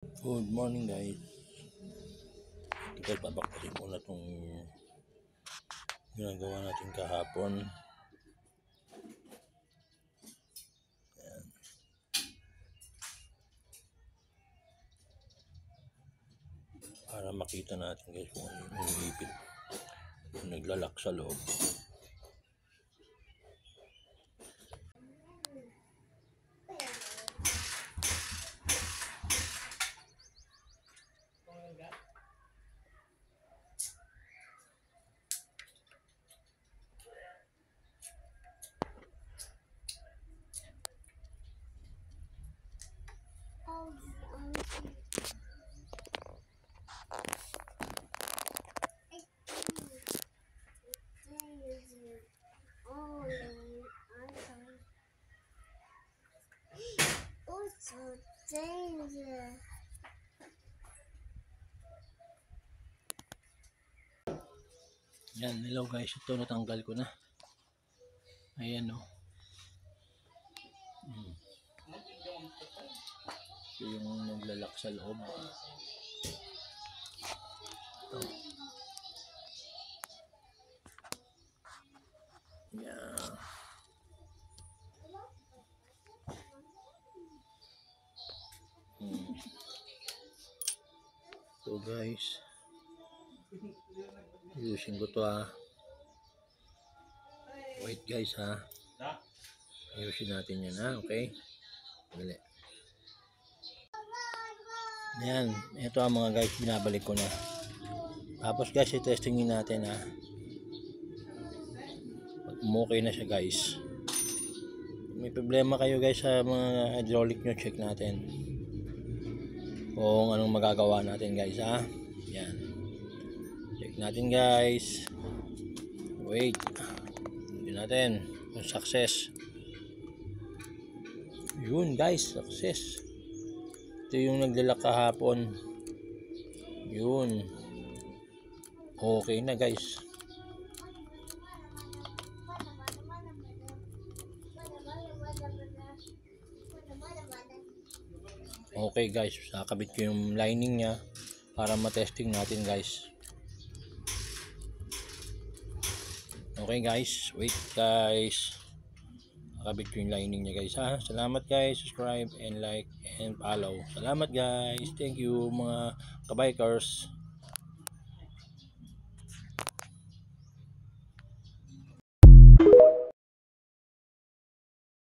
Good morning guys. Guys, babakbasin muna itong ginagawa natin kahapon. Ayan. Para makita natin guys kung ano yung ipit yung naglalak sa loob. Yan, hello guys, ito natanggal ko na. Ayan o. Ito yung naglalak sa loob. Ito. Yeah. So guys, ayusin ko to ha. Wait guys ha. Ayusin natin yan ha, okay? Dali. Ayan, ito ang mga guys, binabalik ko na. Tapos guys, i-testingin natin ha. Okay na siya guys. May problema kayo guys sa mga hydraulic nyo, check natin kung anong magagawa natin guys ha. Yan, check natin guys. Wait, hindi natin kung success. Yun guys, success. Ito yung naglalak kahapon. Yun, okay na guys. Okay guys, nakabit ko yung lining nya para matesting natin guys. Okay guys, wait guys, nakabit ko yung lining nya guys ha. Salamat guys, subscribe and like and follow. Salamat guys, thank you mga kabikers.